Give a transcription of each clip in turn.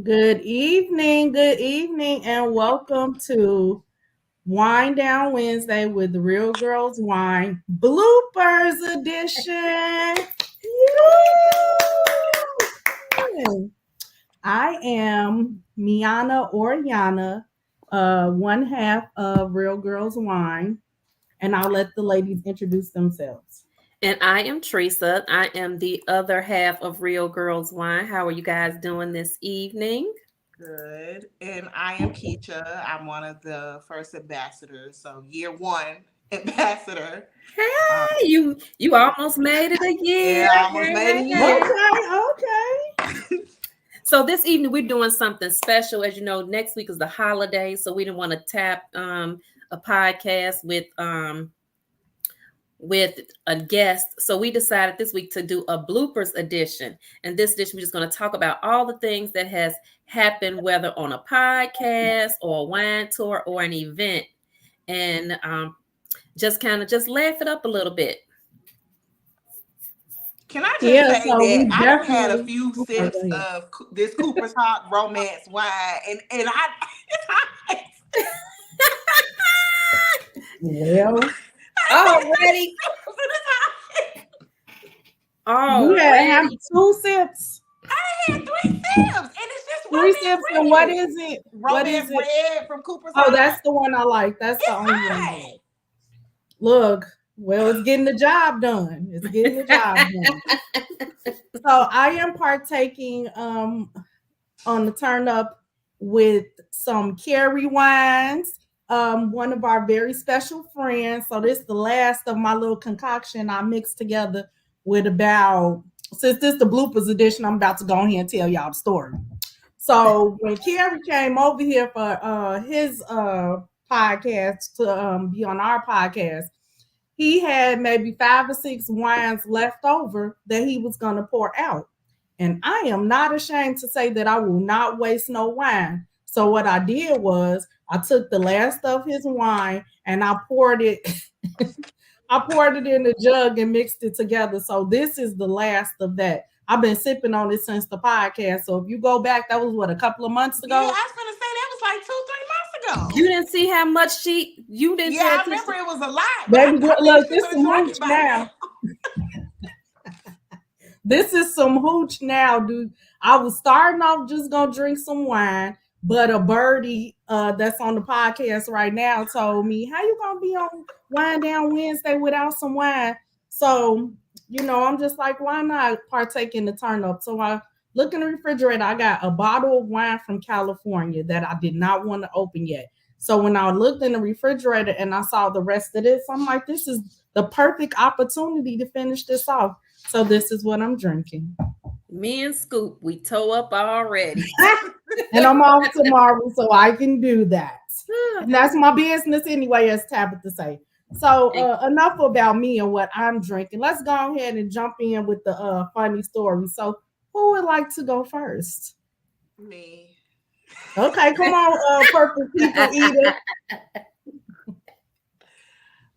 Good evening, and welcome to Wine Down Wednesday with the Real Girls Wine Bloopers Edition. Woo! I am Miana Oriana, one half of Real Girls Wine, and I'll let the ladies introduce themselves. And I am Teresa. I am the other half of Real Girls Wine. How are you guys doing this evening? Good. And I am Keisha. I'm one of the first ambassadors. So year one ambassador. Hey, you almost made it a year. Yeah, I almost made a year. Okay. So this evening we're doing something special. As you know, next week is the holiday, so we didn't want to tap a podcast with a guest. So we decided this week to do a bloopers edition. And this edition, we're just going to talk about all the things that has happened, whether on a podcast or a wine tour or an event. And just laugh it up a little bit. Can I just say that I done had a few sips of this Cooper's Hot Romance wine, and I Well, already. You have 2 sips. I had 3 sips, and it's just 3 sips. And what is it? Romance Red from Cooper's Hot. Oh, that's the one I like. That's the only one I like. Look, well, it's getting the job done. So I am partaking on the turn up with some Kerry wines. One of our very special friends. So this is the last of my little concoction I mixed together with since this is the bloopers edition, I'm about to go on here and tell y'all the story. So when Kerry came over here for his podcast to be on our podcast, he had maybe 5 or 6 wines left over that he was going to pour out. And I am not ashamed to say that I will not waste no wine. So what I did was I took the last of his wine and I poured it in the jug and mixed it together. So this is the last of that. I've been sipping on it since the podcast. So if you go back, that was a couple of months ago. Yeah, I was gonna say that was like 2-3 months ago. You didn't see how much you didn't. Yeah, I remember it was a lot. Baby, look, this is some hooch now. This is some hooch now, dude. I was starting off just gonna drink some wine, but a birdie that's on the podcast right now told me, how you gonna be on Wine Down Wednesday without some wine? So, I'm just like, why not partake in the turn up? So I look in the refrigerator. I got a bottle of wine from California that I did not want to open yet. So when I looked in the refrigerator and I saw the rest of this, I'm like, this is the perfect opportunity to finish this off. So this is what I'm drinking. Me and Scoop, we toe up already. And I'm off tomorrow, so I can do that. And that's my business anyway, as Tabitha say. So enough about me and what I'm drinking. Let's go ahead and jump in with the funny story. So who would like to go first? Me. Okay, come on, purple people eater.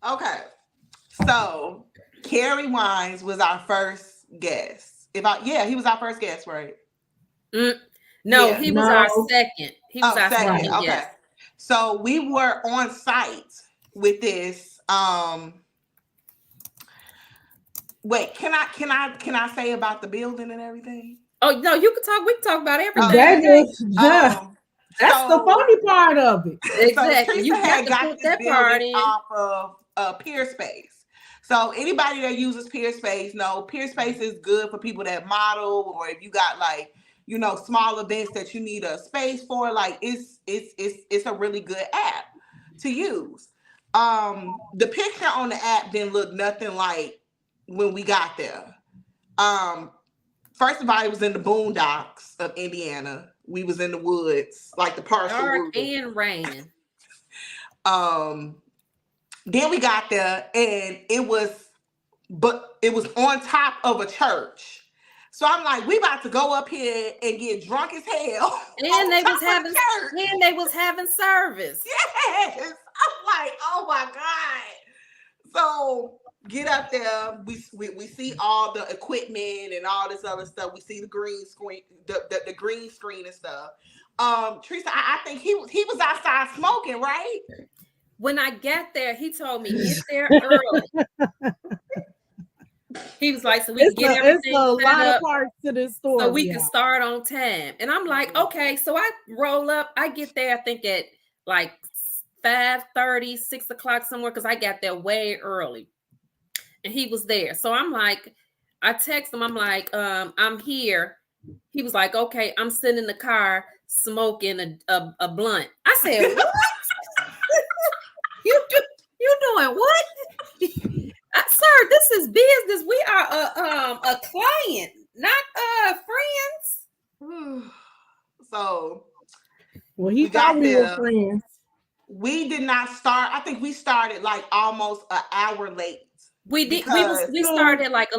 Okay, so Kerry Wines was our first guest. He was our first guest, right? No, he was our second. He was our second. Okay. Yes. So we were on site with this. Wait, can I say about the building and everything? Oh no, you can talk. We can talk about everything. That's the funny part of it. Exactly. So you had got put that part in off of Peer Space. So anybody that uses Peer Space know Peer Space is good for people that model, or if you got small events that you need a space for. Like it's a really good app to use. The picture on the app didn't look nothing like when we got there. First of all, it was in the boondocks of Indiana. We was in the woods, like the partial dark and rain. Then we got there, and it was on top of a church. So I'm like, we about to go up here and get drunk as hell. And they was having service. Yes. I'm like, oh my God. So Get up there. We see all the equipment and all this other stuff. We see the green screen, the green screen and stuff. Teresa, I think he was outside smoking, right? When I got there, he told me get there early. He was like, so we can get everything it's a set lot up of parts to this story. so we can start on time. And I'm like, okay. So I roll up. I get there, I think at like 5:30, 6 o'clock somewhere, because I got there way early. And he was there. So I'm like, I text him, I'm like, I'm here. He was like, okay, I'm sitting in the car smoking a blunt. I said, what? You doing what? Sir, this is business. We are a client, not friends. So he thought we were friends. We did not start. I think we started like almost an hour late. We did. We started like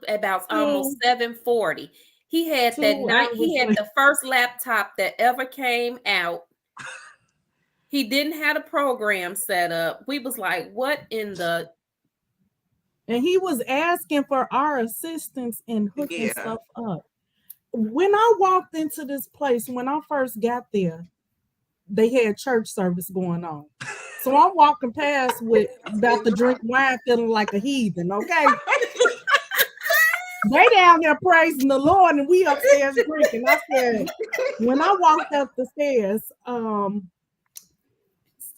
about almost 7:40. He had that night. He had the first laptop that ever came out. He didn't have a program set up. We was like, what in the? And he was asking for our assistance in hooking stuff up. When I walked into this place, when I first got there, they had church service going on. So I'm walking past about to drink wine, feeling like a heathen, okay? They down there praising the Lord, and we upstairs drinking. I said, when I walked up the stairs,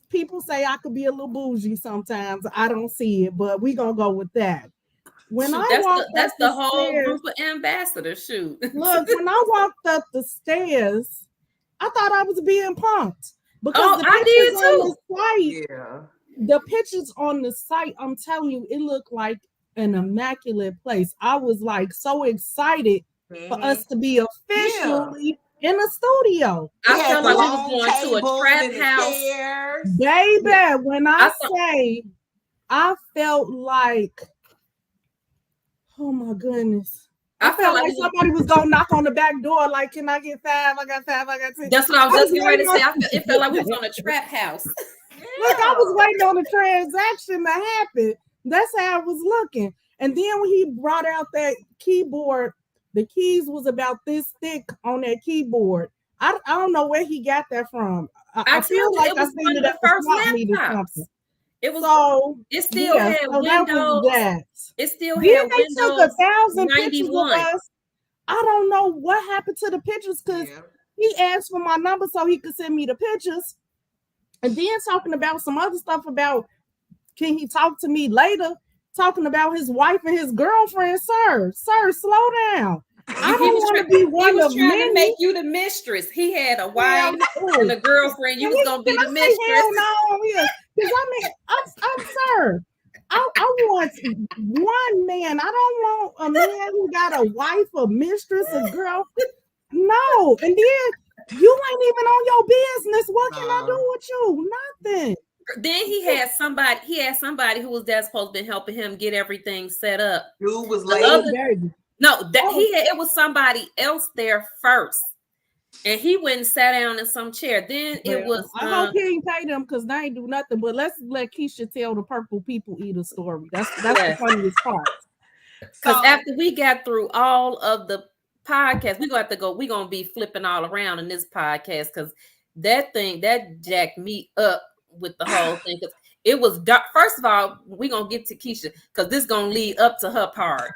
people say I could be a little bougie sometimes. I don't see it, but we gonna go with that. When that's the whole group of ambassadors. Shoot. Look, when I walked up the stairs, I thought I was being punked. Because I did too. The pictures on the site, I'm telling you, it looked like an immaculate place. I was like so excited for us to be officially in a studio. I felt like we was going to a trap house. Baby, when I say I felt like, oh my goodness. I felt like somebody was gonna knock on the back door, like, can I get 5? I got 5, I got 10. That's what I was just getting ready to say. It felt like we was on a trap house. Look, I was waiting on the transaction to happen. That's how I was looking. And then when he brought out that keyboard, the keys was about this thick on that keyboard. I don't know where he got that from. I feel like I seen it at the first laptops. It was so. It still had Windows. It still had Windows. They took 1,000 pictures of us. I don't know what happened to the pictures because he asked for my number so he could send me the pictures. And then talking about some other stuff about can he talk to me later? Talking about his wife and his girlfriend. Sir, slow down. I don't want to be one of many. To make you the mistress. He had a wife and a girlfriend. You was gonna be the mistress. Because I'm sir. I want one man. I don't want a man who got a wife, a mistress, a girl. No. And then you ain't even on your business. What can I do with you? Nothing. Then he had somebody who was there supposed to be helping him get everything set up. Who was late? It was somebody else there first. And he went and sat down in some chair. Then it was. I hope he ain't paid them because they ain't do nothing. But let's let Keisha tell the purple people eater story. That's the funniest part. Because after we got through all of the podcasts, we're gonna be flipping all around in this podcast because that jacked me up with the whole thing. Because it was dark. First of all, we're gonna get to Keisha because this is gonna lead up to her part.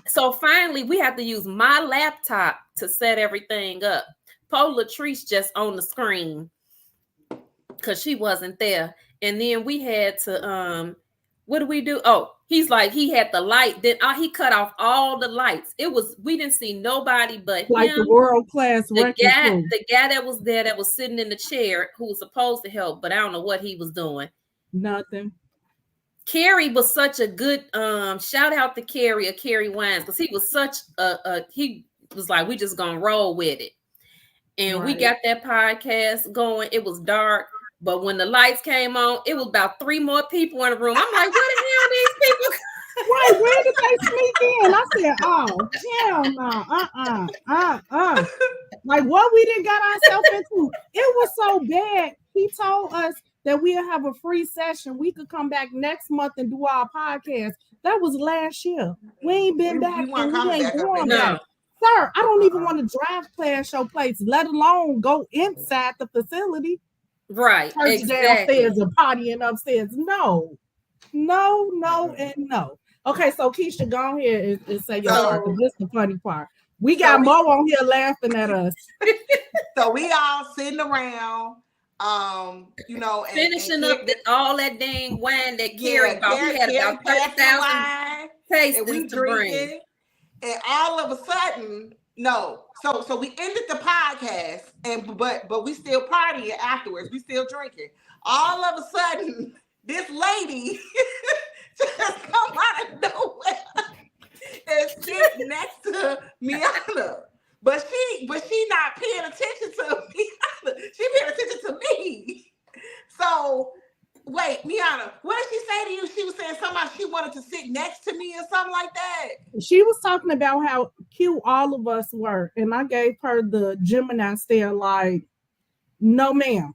So finally we have to use my laptop to set everything up. Paul Latrice just on the screen because she wasn't there. And then we had to what do we do? Oh, he's like, he had the light. Then he cut off all the lights. We didn't see nobody but like him, the world-class the guy that was there that was sitting in the chair who was supposed to help, but I don't know what he was doing. Nothing. Carrie was such a good shout out to Carrie Wines, because he was such he was like, we just gonna roll with it. And we got that podcast going. It was dark. But when the lights came on, it was about 3 more people in the room. I'm like, where the hell are these people? Right, where did they sneak in? I said, oh, hell no, Like what we didn't got ourselves into. It was so bad. He told us that we'll have a free session. We could come back next month and do our podcast. That was last year. We ain't been back weren't and we coming ain't back up going in No. back. Sir, I don't even want to drive past your place, let alone go inside the facility. Right. Church Exactly. downstairs and partying upstairs. No, and no. Okay, so Keisha, go ahead and say your So- part, 'cause this is the funny part. We got Mo on here laughing at us. So we all sitting around, you know, and Finishing up all that dang wine that Carrie bought. He had about 30,000 wine, and we tastings to bring. drinking, and all of a sudden, no. So we ended the podcast, and but we still partying afterwards. We still drinking. All of a sudden, this lady just come out of nowhere and sit next to Miana. But she not paying attention to Miana. She paying attention to me. So wait, Miana, what did she say to you? She was saying something about she wanted to sit next to me or something like that. She was talking about how cute all of us were, and I gave her the Gemini stare like, no ma'am.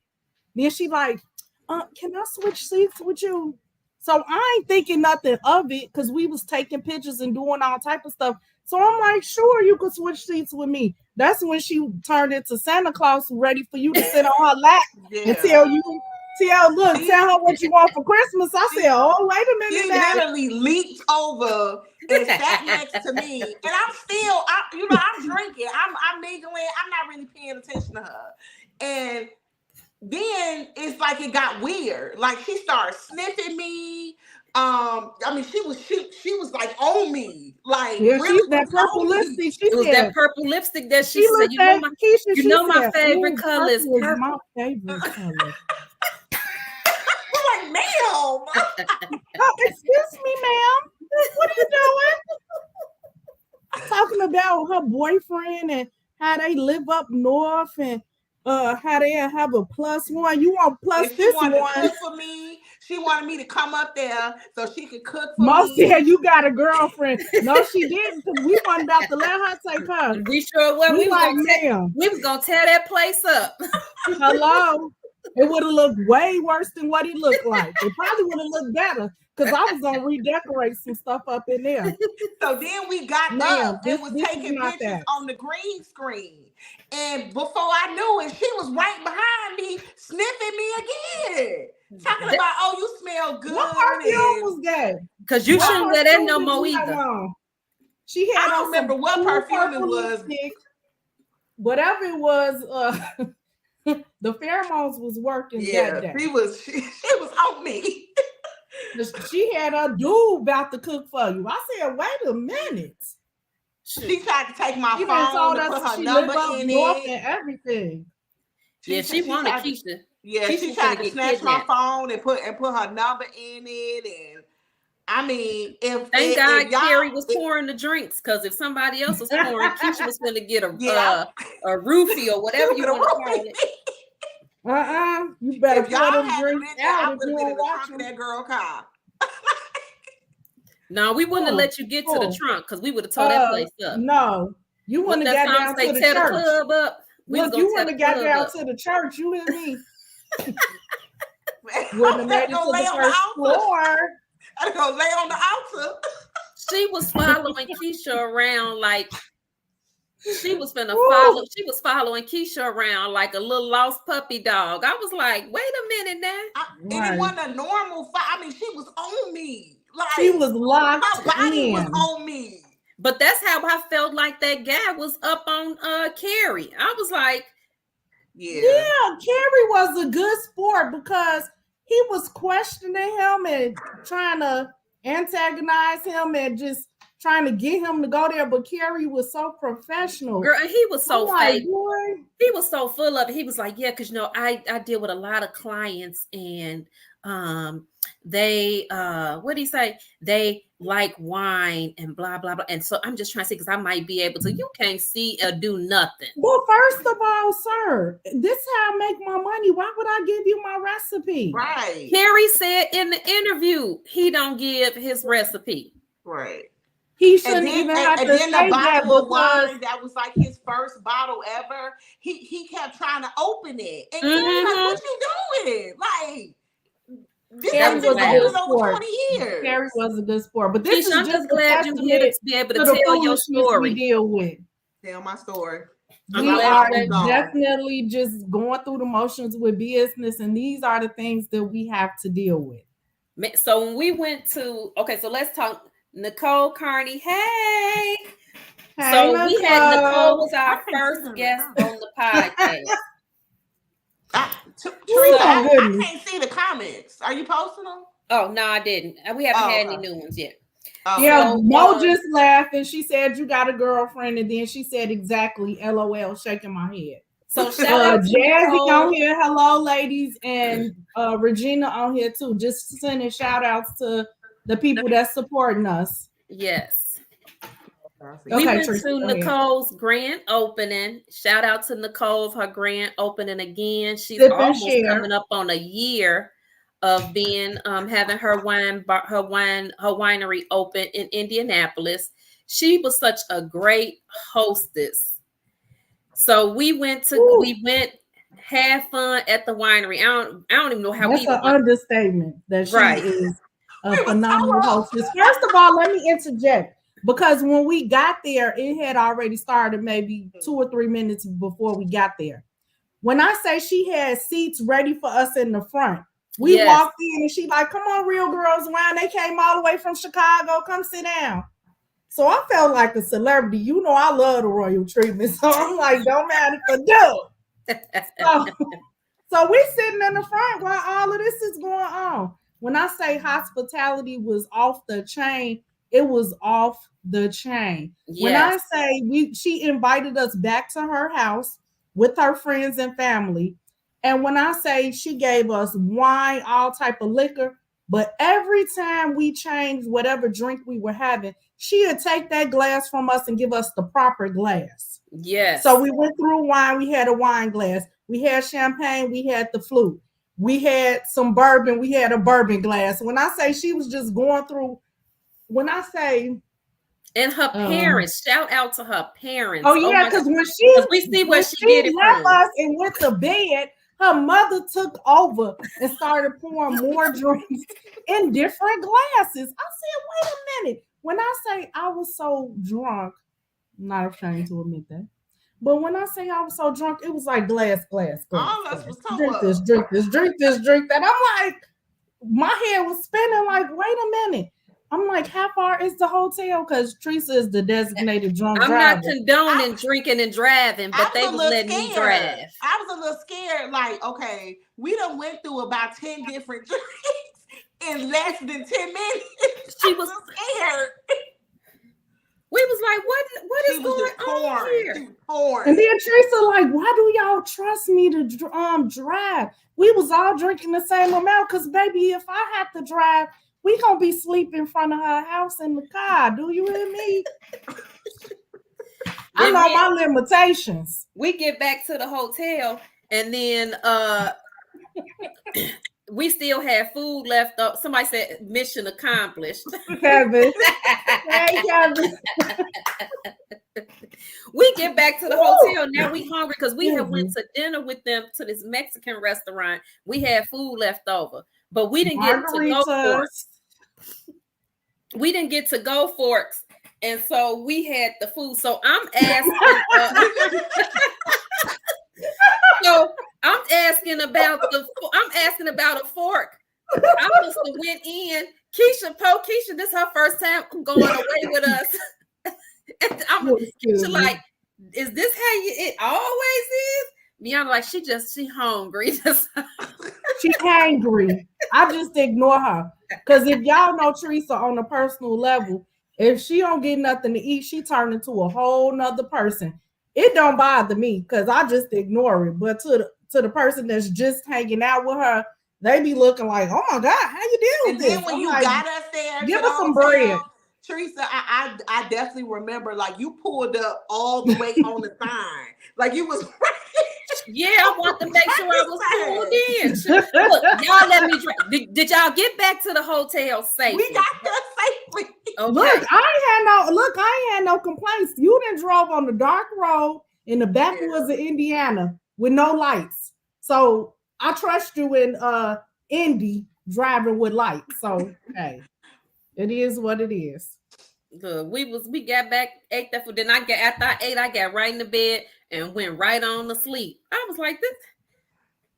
Then she like, can I switch seats with you? So I ain't thinking nothing of it because we was taking pictures and doing all type of stuff. So I'm like, sure, you could switch seats with me. That's when she turned into Santa Claus, ready for you to sit on her lap and tell her what you want for Christmas. I said, oh, wait a minute. She now. literally leaped over and sat next to me. And I'm still, I'm drinking. I'm mingling. I'm not really paying attention to her. And then it's like it got weird. Like she started sniffing me. I mean, she was like on me. Like Yeah, really she's that purple lipstick. She It was said, that purple lipstick that she said, looked you know, at Keisha, you she know my said, favorite "Ooh, color is purple purple." my favorite color. I'm like, ma'am. Oh, excuse me, ma'am. What are you doing? Talking about her boyfriend and how they live up north and how they have a +1. You want plus And she this wanted one. to cook for me. She wanted me to come up there so she could cook for Mo me. said you got a girlfriend. No, she didn't, because we wasn't about to let her take her. We sure was. We like, ma'am. We was gonna tear that place up. Hello. It would have looked way worse than what he looked like. It probably would have looked better because I was gonna redecorate some stuff up in there. So then we got up and was taking pictures on the green screen. And before I knew it, she was right behind me, sniffing me again. Talking about, oh, you smell good. What perfume was that? Because you shouldn't wear that no more did you have either. on? She had I don't on remember some what cool perfume it purple was. lipstick. Whatever it was, the pheromones was working that day. She was on me. She had a dude about to cook for you. I said, wait a minute. She tried to take my She phone told and us put her she number lived up in north it. and everything. She wanted Keisha. Yeah, she tried to snatch my phone and put her number in it. And I mean, thank God Carrie was pouring the drinks, because if somebody else was pouring, Keisha was going to get a roofie or whatever you want to call it. You better if y'all pour them had drinks been there, out I if would you have been don't in the watch trunk of them. that girl car. No, we wouldn't have let you get to the trunk because we would have tore that place up. No, you wouldn't have got down to the tear church. The club up. Look, you wouldn't have got down to the church. You hear me? Wouldn't have made it to the first floor. I'd go lay on the altar. She was following Keisha around like she was finna follow. She was following Keisha around like a little lost puppy dog. I was like, wait a minute now. And it wasn't a normal fight. I mean, she was on me. Like she was locked her body in. was on me. But that's how I felt like that guy was up on Carrie. I was like, yeah, Carrie was a good sport because he was questioning him and trying to antagonize him and just trying to get him to go there. But Carrie was so professional. Girl, and he was so fake. Boy. He was so full of it. He was like, yeah, because I deal with a lot of clients and they what do you say? They like wine and blah blah blah. And so I'm just trying to see, because I might be able to. You can't see or do nothing. Well, first of all, sir, this is how I make my money. Why would I give you my recipe? Right. Harry said in the interview he don't give his recipe. Right. He shouldn't even have and to then the say that bottle of because wine that was like his first bottle ever. He kept trying to open it, and Carrie like, Mhm. "What you doing? Like, this That Carrie has was been was a going good wild. on over sport. 20 years." Carrie was a good sport. But this Keisha, is I'm just just a glad you're here testament to be able to to the tell your foolishness we story. deal with. Tell my story. I'm We I glad are was you gone. definitely just going through the motions with business, and these are the things that we have to deal with. So when we went to, okay, so let's talk Nicole Carney. Hey. Hey, So we had Nicole was I our can't see first her in the guest comments. on the podcast. Teresa, Oh my I goodness. can't see the comments. Are you posting them? Oh no, I didn't. We haven't Oh, had okay. any new ones yet. Okay. Yeah, So, Mo just laughed and she said you got a girlfriend, and then she said exactly LOL, shaking my head. So shout out to Jazzy Nicole. on here, hello ladies, and Regina on here too. Just sending shout outs to the people that's supporting us. Yes. Okay, We went Teresa, to go ahead. Nicole's grand opening. Shout out to Nicole for her grand opening again. She's Sip and almost share. coming up on a year of being having her winery open in Indianapolis. She was such a great hostess. So we went, had fun at the winery. I don't even know how That's we an understatement that she Right. is a We was phenomenal so hostess. First of all, let me interject because when we got there, it had already started maybe 2 or 3 minutes before we got there. When I say she had seats ready for us in the front, we Yes. walked in and she like, come on, Real Girls Wine. They came all the way from Chicago. Come sit down. So I felt like a celebrity. You know, I love the royal treatment. So I'm like, don't matter if I do. So we sitting in the front while all of this is going on. When I say hospitality was off the chain, it was off the chain. Yes. When I say she invited us back to her house with her friends and family. And when I say she gave us wine, all type of liquor, but every time we changed whatever drink we were having, she would take that glass from us and give us the proper glass. Yes. So we went through wine. We had a wine glass. We had champagne. We had the flute. We had some bourbon. We had a bourbon glass. When I say she was just going through, when I say, and her parents, shout out to her parents. Oh yeah, because when we see where she did it left from. us and went to bed, her mother took over and started pouring more drinks in different glasses. I said, wait a minute. When I say I was so drunk, I'm not ashamed to admit that. But when I say I was so drunk, it was like glass. All of us was so drink this, drink that. I'm like, my head was spinning. Like, wait a minute. I'm like, how far is the hotel? Because Teresa is the designated drunk driver. I'm not condoning drinking and driving, but they was letting me drive. I was a little scared. Like, okay, we done went through about 10 different drinks in less than 10 minutes. She was scared. We was like, what is going on here? And then Teresa like, why do y'all trust me to drive? We was all drinking the same amount because, baby, if I had to drive, we gonna be sleeping in front of her house in the car. Do you hear me? I know my limitations. We get back to the hotel and then we still have food left up. Somebody said mission accomplished. Kevin. Hey, Kevin. We get back to the hotel. Now we hungry because we have went to dinner with them to this Mexican restaurant. We had food left over, but we didn't get to go forks. We didn't get to go forks, and so we had the food. So I'm asking. So I'm asking about a fork. I must have went in. Keisha, this is her first time going away with us. And I'm Keisha like, is this how it always is? Miana like, she hungry. She's hangry. I just ignore her. Because if y'all know Teresa on a personal level, if she don't get nothing to eat, she turn into a whole nother person. It don't bother me because I just ignore it. But to the person that's just hanging out with her, they be looking like, oh my God, how you deal with this? And then when you got us there, give us some bread. Teresa, I definitely remember like you pulled up all the way on the sign. Like you was Yeah, I want to make sure I was pulled in. Look, y'all let me drink. Did y'all get back to the hotel safely? We got there safely. Okay. Look, I ain't had no complaints. You done drove on the dark road in the backwoods of Indiana with no lights. So I trust you in Indy driving with lights. So hey, it is what it is. Look, we got back, ate that food. Then after I ate, I got right in the bed and went right on to sleep. I was like this.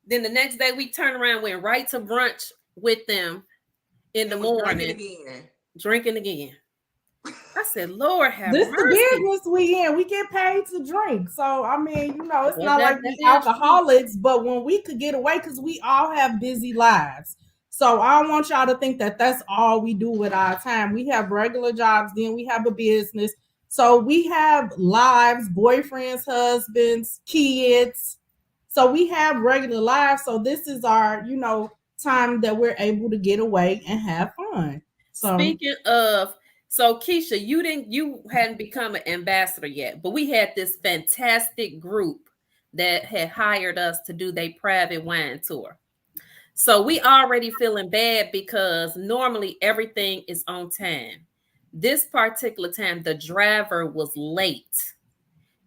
Then the next day we turned around, went right to brunch with them in the morning, drinking again. I said, Lord have This mercy. the business we in. We get paid to drink. So I mean, you know, it's Well, not that- like that we is alcoholics, but when we could get away, because we all have busy lives. So I don't want y'all to think that that's all we do with our time. We have regular jobs, then we have a business. So we have lives, boyfriends, husbands, kids. So we have regular lives. So this is our, you know, time that we're able to get away and have fun. So Speaking of, so Keisha, you hadn't become an ambassador yet, but we had this fantastic group that had hired us to do their private wine tour. So we already feeling bad because normally everything is on time. This particular time, the driver was late.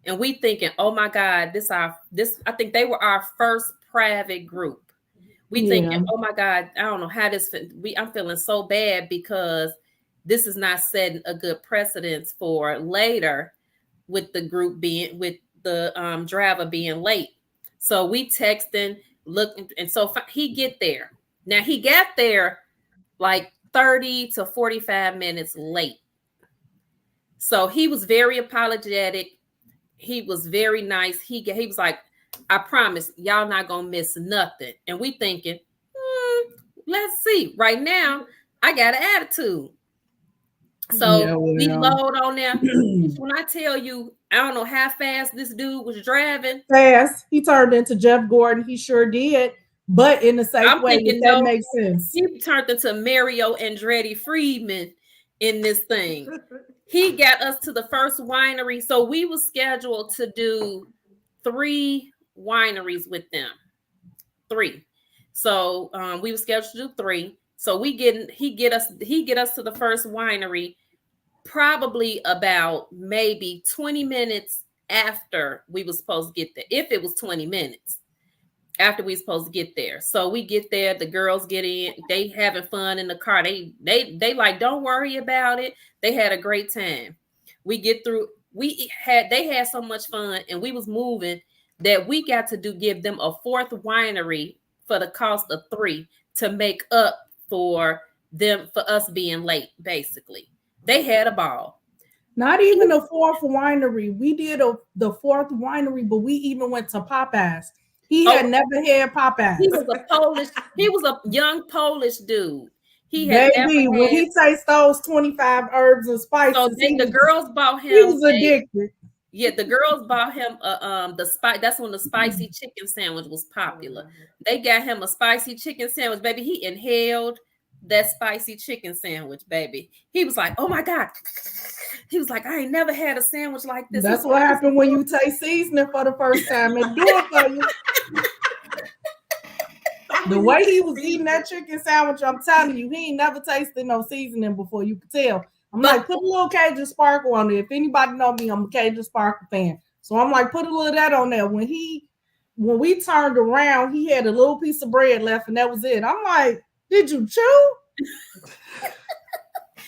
And we thinking, oh my God, I think they were our first private group. We thinking, oh my God, I don't know how I'm feeling so bad because this is not setting a good precedence for later with the group being with the driver being late. So we texting, looking, and so he get there. Now he got there like 30 to 45 minutes late. So he was very apologetic. He was very nice. He was like, I promise y'all not gonna miss nothing. And we thinking, let's see. Right now, I got an attitude. So we load on there. When I tell you, I don't know how fast this dude was driving. Fast. He turned into Jeff Gordon. He sure did. But in a safe way, if that makes sense. He turned into Mario Andretti Friedman in this thing. He got us to the first winery. So we were scheduled to do 3 wineries with them. 3. So we were scheduled to do 3. So he get us to the first winery probably about maybe 20 minutes after we were supposed to get there. If it was 20 minutes after we were supposed to get there. So we get there, the girls get in, they having fun in the car. They like, don't worry about it. They had a great time. We get through, they had so much fun, and we was moving that we got to give them a 4th winery for the cost of 3 to make up for us being late, basically. They had a ball. Not even a 4th winery. We did the 4th winery, but we even went to Popeyes. He had never had Popeyes. He was a young Polish dude. He had when he tastes those 25 herbs and spices. So the girls bought him. He was addicted. Yeah, the girls bought him the spice. That's when the spicy chicken sandwich was popular. They got him a spicy chicken sandwich, baby. He inhaled that spicy chicken sandwich, baby. He was like, oh my God. He was like, I ain't never had a sandwich like this. That's what happened when you taste seasoning for the first time and do it for you. The way he was eating that chicken sandwich, I'm telling you, he ain't never tasted no seasoning before. You could tell. I'm like, put a little Cajun sparkle on there. If anybody know me, I'm a Cajun sparkle fan. So I'm like, put a little of that on there. When we turned around, he had a little piece of bread left, and that was it. I'm like, did you chew?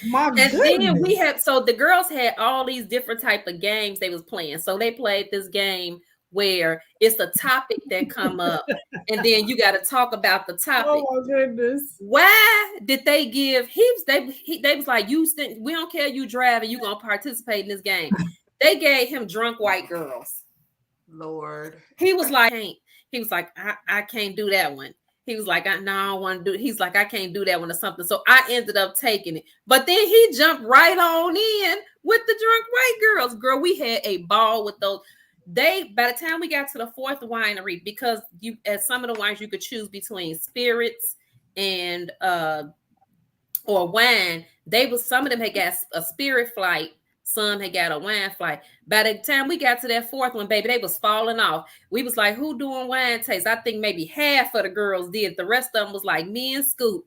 My goodness. Then we had, so the girls had all these different type of games they was playing. So they played this game where it's a topic that come up, and then you got to talk about the topic. Oh my goodness! Why did they give? They was like, we don't care you driving, you gonna participate in this game. They gave him drunk white girls. Lord, he was like, I can't do that one. He was like, I don't want to do it. He's like, I can't do that one or something. So I ended up taking it. But then he jumped right on in with the drunk white girls. Girl, we had a ball with those. By the time we got to the 4th winery, because at some of the wines you could choose between spirits and or wine, some of them had got a spirit flight, Some had got a wine flight. By the time we got to that fourth one, baby, they was falling off. We was like, who doing wine taste? I think maybe half of the girls did. The rest of them was like me and Scoop.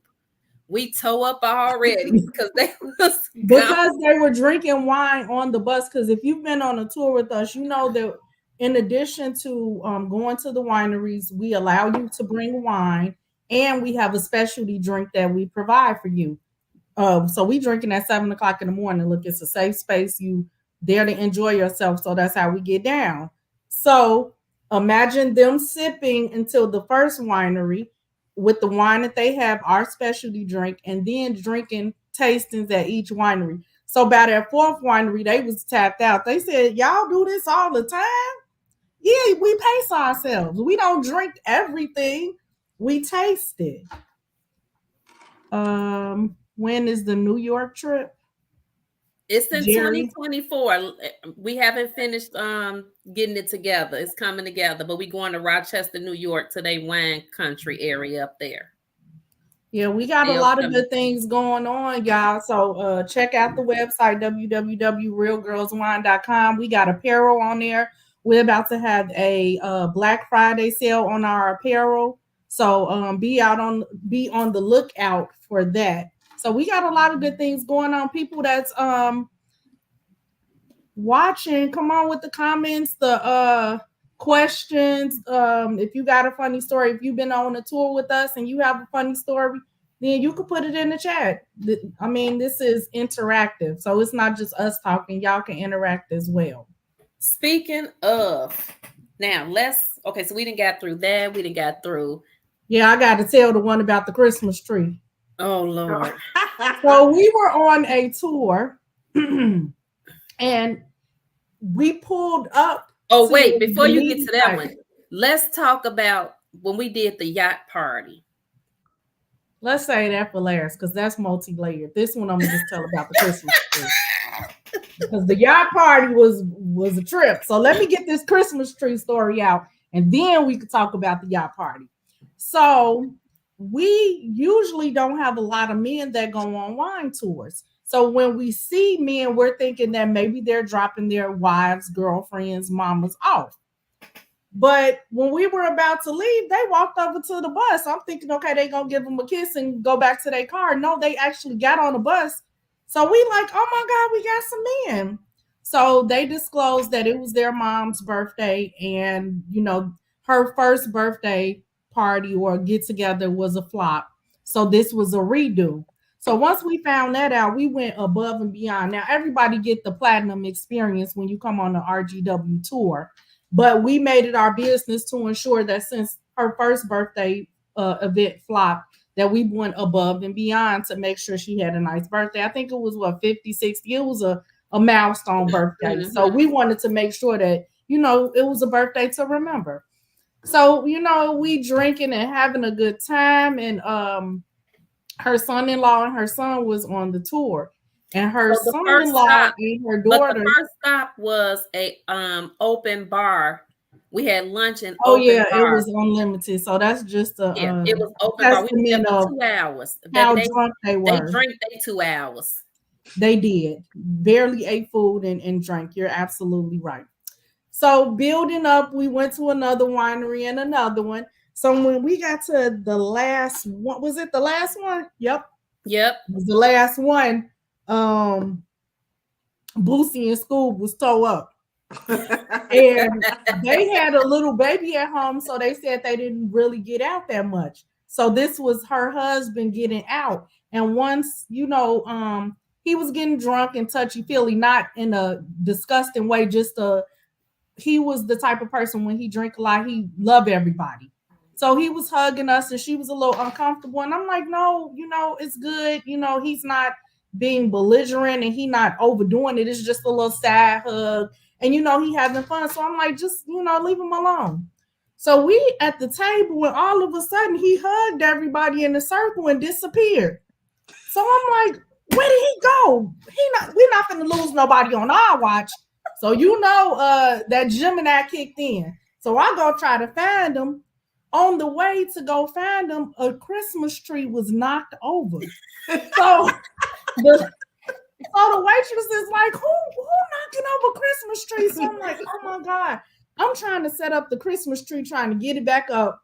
We toe up already because they was because they were drinking wine on the bus. Because if you've been on a tour with us, you know that in addition to going to the wineries, we allow you to bring wine, and we have a specialty drink that we provide for you. So we drinking at 7:00 in the morning. Look, it's a safe space. You there to enjoy yourself. So that's how we get down. So imagine them sipping until the first winery with the wine that they have, our specialty drink, and then drinking tastings at each winery. So by that fourth winery, they was tapped out. They said, y'all do this all the time? Yeah, we pace ourselves. We don't drink everything. We taste it. When is the New York trip? It's in Jerry? 2024. We haven't finished getting it together. It's coming together, but we going to Rochester, New York, to their wine country area up there. Yeah, we got a lot of good things going on, y'all. So check out the website, www.realgirlswine.com. We got apparel on there. We're about to have a Black Friday sale on our apparel. So be on the lookout for that. So we got a lot of good things going on. People that's watching, come on with the comments, the questions. If you got a funny story, if you've been on a tour with us and you have a funny story, then you can put it in the chat. I mean, this is interactive, so it's not just us talking. Y'all can interact as well. Speaking of, now so we didn't get through that. We didn't get through. Yeah, I got to tell the one about the Christmas tree. Oh Lord. So we were on a tour and we pulled up. Oh, wait, before you get to that one, let's talk about when we did the yacht party. Let's say that for last, because that's multi-layered. This one I'm gonna just tell about the Christmas tree. Because the yacht party was a trip. So let me get this Christmas tree story out, and then we could talk about the yacht party. So we usually don't have a lot of men that go on wine tours. So when we see men, we're thinking that maybe they're dropping their wives, girlfriends, mamas off. But when we were about to leave, they walked over to the bus. I'm thinking, okay, they're going to give them a kiss and go back to their car. No, they actually got on the bus. So we like, oh my God, we got some men. So they disclosed that it was their mom's birthday. And, her first birthday party or get together was a flop. So this was a redo. So once we found that out, we went above and beyond. Now, everybody get the platinum experience when you come on the RGW tour. But we made it our business to ensure that since her first birthday event flopped, that we went above and beyond to make sure she had a nice birthday. I think it was 50, 60. It was a milestone birthday. Mm-hmm. So we wanted to make sure that, it was a birthday to remember. So, we drinking and having a good time. And her son-in-law and her son was on the tour. And her son-in-law and her daughter. But the first stop was a open bar. We had lunch and bar. It was unlimited. So that's just it was open bar. We were there for 2 hours. How drunk they were. They drank 2 hours. They did. Barely ate food and drank. You're absolutely right. So building up, we went to another winery and another one. So when we got to the last one, was it the last one? Yep. It was the last one. Boosie and Scoob was toe up. And they had a little baby at home, so they said they didn't really get out that much. So this was her husband getting out. And once, he was getting drunk and touchy-feely, not in a disgusting way, he was the type of person when he drank a lot, he loved everybody. So he was hugging us and she was a little uncomfortable. And I'm like, no, it's good. He's not being belligerent and he not overdoing it. It's just a little side hug. And, he having fun. So I'm like, just, leave him alone. So we at the table and all of a sudden he hugged everybody in the circle and disappeared. So I'm like, where did he go? We're not going to lose nobody on our watch. So, that Gemini kicked in. So I go try to find him. On the way to go find him, a Christmas tree was knocked over. So So the waitress is like, who knocking over Christmas tree? So I'm like, oh my God. I'm trying to set up the Christmas tree, trying to get it back up.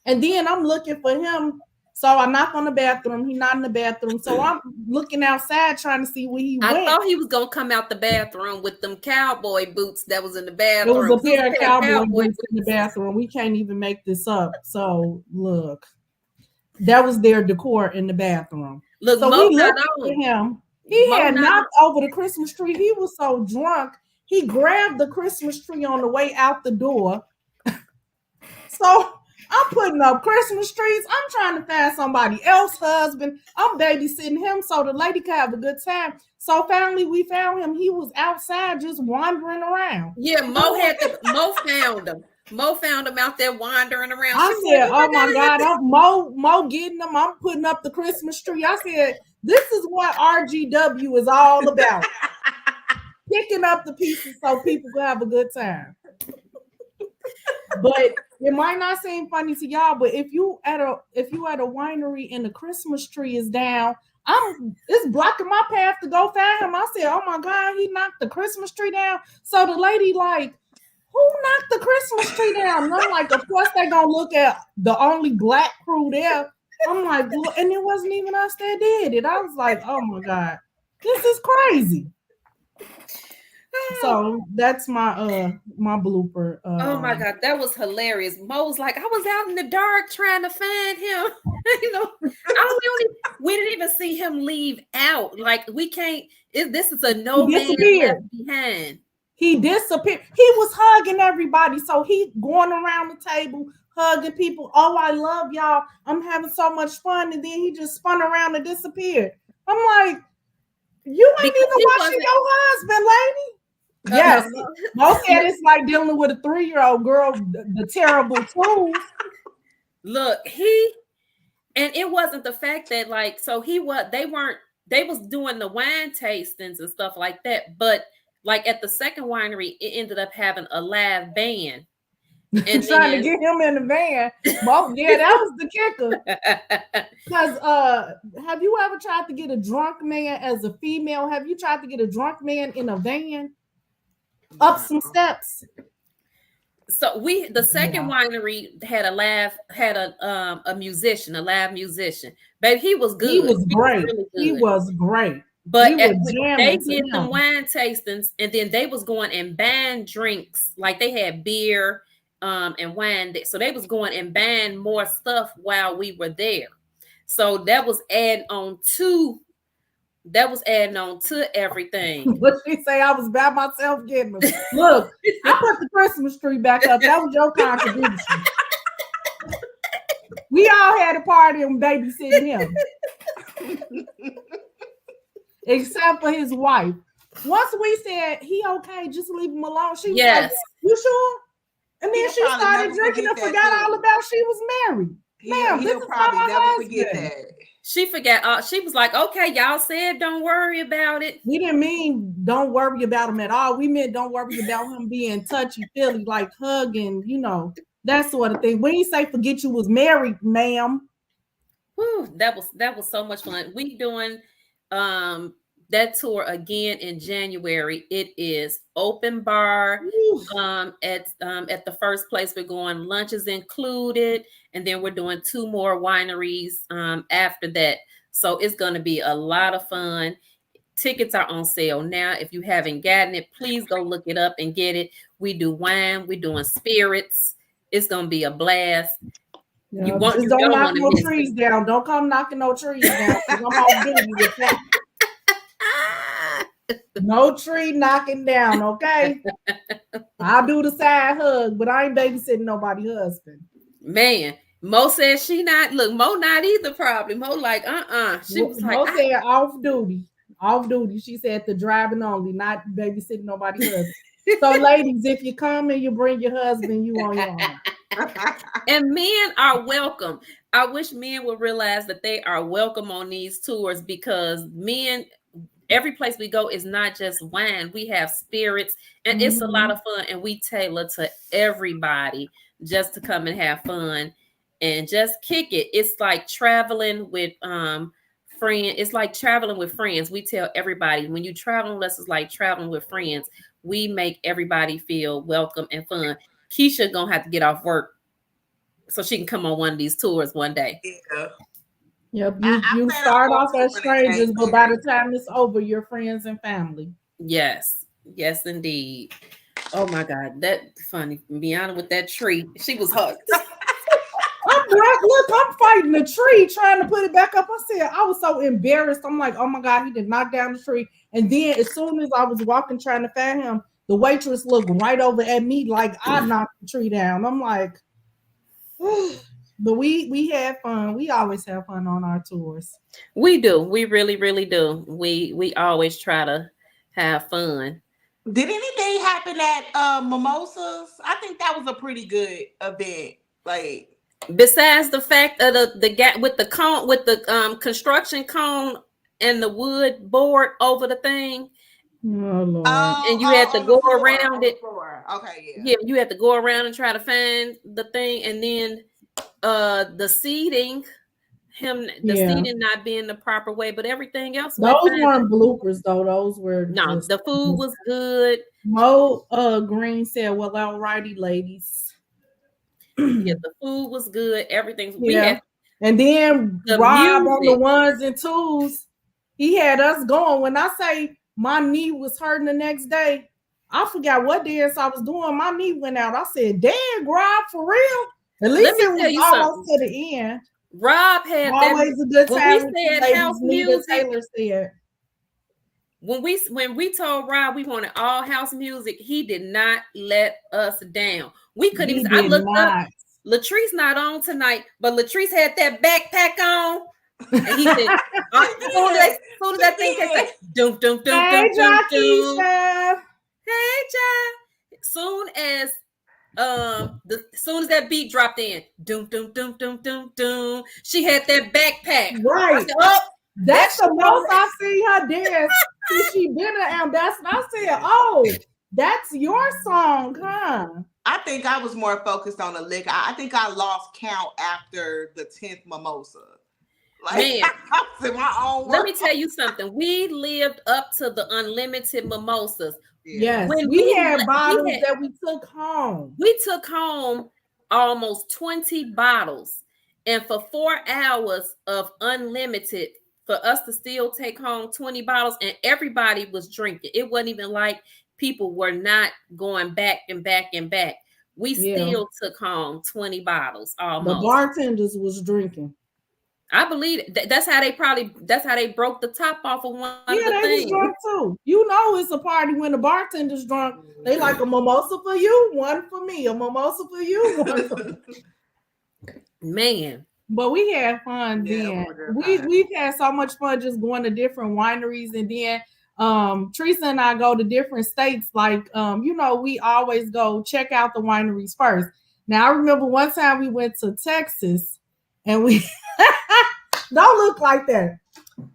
And then I'm looking for him. So I knock on the bathroom. He's not in the bathroom. So I'm looking outside trying to see where he went. I thought he was gonna come out the bathroom with them cowboy boots that was in the It bathroom. was a pair of cowboy boots in the bathroom. We can't even make this up. So look, that was their decor in the bathroom. Look, so Mo we not looked on. at him. He Mo had not knocked over the Christmas tree. He was so drunk. He grabbed the Christmas tree on the way out the door. So I'm putting up Christmas trees. I'm trying to find somebody else's husband. I'm babysitting him so the lady could have a good time. So finally we found him. He was outside just wandering around. Yeah, Mo found him. Mo found him out there wandering around. I said, oh my God, I'm Mo getting them. I'm putting up the Christmas tree. I said, this is what RGW is all about. Picking up the pieces so people can have a good time. But it might not seem funny to y'all, but if you at a winery and the Christmas tree is down, it's blocking my path to go find him. I said, oh my God, he knocked the Christmas tree down. So the lady like, who knocked the Christmas tree down? And I'm like, of course they're gonna look at the only black crew there. I'm like, and it wasn't even us that did it. I was like, oh my God, this is crazy. So that's my my blooper. Oh my God, that was hilarious. Mo was like, I was out in the dark trying to find him. We didn't even see him leave out. Like we can't. This is a no man left behind. He disappeared. He was hugging everybody, so he going around the table hugging people. Oh, I love y'all. I'm having so much fun, and then he just spun around and disappeared. I'm like, you ain't even watching your husband, lady. Yes, most said it's like dealing with a 3-year-old girl, the terrible tools. Look, and it wasn't the fact that like, so they was doing the wine tastings and stuff like that, but like at the second winery, it ended up having a live band. And trying to get him in the van. Well, yeah, that was the kicker. Because have you ever tried to get a drunk man as a female? Have you tried to get a drunk man in a van? Up some steps. So the second winery had a live musician. Baby, he was good. He was great. He was great. But they did some wine tastings, and then they was going and buying drinks. Like they had beer and wine. So they was going and buying more stuff while we were there. So that was adding on to everything. What she say? I was by myself getting them. Look, I put the Christmas tree back up. That was your contribution. We all had a party and babysitting him. Except for his wife. Once we said he okay, just leave him alone. She was like, you sure? And then she started drinking and forgot all about she was married. Ma'am, this is probably never forget that. She forgot. She was like, okay, y'all said don't worry about it. We didn't mean don't worry about him at all. We meant don't worry about him being touchy-feely, like hugging, that sort of thing. When you say forget you was married, ma'am. Whew, that was so much fun. We doing that tour again in January. It is open bar at the first place we're going. Lunch is included, and then we're doing 2 more wineries after that. So it's going to be a lot of fun. Tickets are on sale now. If you haven't gotten it, please go look it up and get it. We do wine. We're doing spirits. It's going to be a blast. Don't knock no trees down. Don't come knocking no trees down. I'm all busy with that. No tree knocking down, okay? I'll do the side hug, but I ain't babysitting nobody's husband. Man, Mo said she not. Look, Mo not either probably. Mo like, She was Mo said off duty. Off duty. She said the driving only, not babysitting nobody's husband. So ladies, if you come and you bring your husband, you on your own. And men are welcome. I wish men would realize that they are welcome on these tours, because men, every place we go is not just wine. We have spirits, and it's a lot of fun, and we tailor to everybody just to come and have fun and just kick it. It's like traveling with friend. It's like traveling with friends. We tell everybody when you traveling with us, it's like traveling with friends. We make everybody feel welcome and fun. Keisha gonna have to get off work so she can come on one of these tours one day. Yeah. Yep, I you plan start on off as going to an strangers, exchange but by the series. time it's over, you're friends and family. Yes, yes, indeed. Oh my God, that funny. Miana with that tree, she was hooked. Look, I'm fighting the tree, trying to put it back up. I was so embarrassed. I'm like, oh my God, he did knock down the tree. And then as soon as I was walking trying to find him, the waitress looked right over at me like I knocked the tree down. I'm like, but we had fun. We always have fun on our tours. We do. We really, really do. We always try to have fun. Did anything happen at Mimosas? I think that was a pretty good event. Like, Besides the fact of the gap with the cone, with the construction cone and the wood board over the thing, Oh Lord. and you had to on the go floor, around on the it. floor. Okay, yeah. Yeah, you had to go around and try to find the thing, and then the seating, seating not being the proper way, but everything else went Those fine. weren't bloopers though. Those were No, just the food was good. Mo Green said, well, alrighty, ladies. Yeah, the food was good. Everything we Yeah. had. And then The Rob on the music. ones and twos, he had us going. When I say my knee was hurting the next day, I forgot what dance I was doing. My knee went out. I said, "Damn, Rob, for real." At least it was almost to the end. Rob had always that, a good when time we with said you ladies. house Nita music. Taylor said. When we told Rob we wanted all house music, he did not let us down. We couldn't even. I looked up. Latrice not on tonight, but Latrice had that backpack on, and he said, "Soon as that thing came, dum dum dum dum dum dum." Hey, John. Soon as that beat dropped in, dum dum dum dum dum dum, she had that backpack. Right. I said, oh, that's the most I've seen her dance since she been an ambassador. I said, oh, that's your song, huh? I think I was more focused on the liquor. I think I lost count after the 10th mimosa. Like, man, I was in my own let me tell you something. We lived up to the unlimited mimosas. Yes, when we had bottles that we took home. We took home almost 20 bottles. And for 4 hours of unlimited, for us to still take home 20 bottles, and everybody was drinking. It wasn't even like people were not going back and back and back. We still took home 20 bottles almost. The bartenders was drinking. I believe it. That's how they broke the top off of one of the things. Yeah, they was drunk too. You know it's a party when the bartender's drunk. They like a mimosa for you, one for me. A mimosa for you, one for me. Man. But we had fun then. We've had so much fun just going to different wineries, and then Teresa and I go to different states. Like we always go check out the wineries first. Now I remember one time we went to Texas and we don't look like that.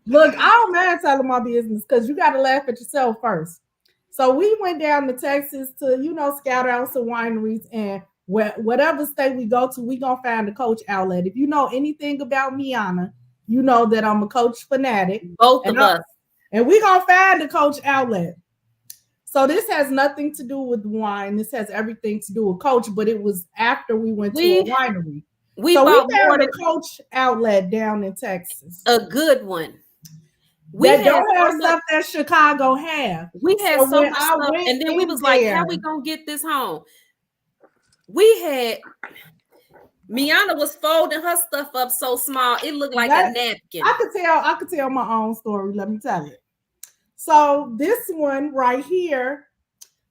Look, I don't mind telling my business because you got to laugh at yourself first. So we went down to Texas to, scout out some wineries, and whatever state we go to, we gonna find a Coach outlet. If you know anything about Miana, you know that I'm a Coach fanatic. Both of us. And we gonna find the Coach outlet. So this has nothing to do with wine. This has everything to do with Coach, but it was after we went to a winery. We found a Coach outlet down in Texas. A good one. We don't have stuff that Chicago have. We had so much stuff, and then we was like, how we gonna get this home? Miana was folding her stuff up so small it looked like a napkin. I could tell my own story. Let me tell you. So this one right here,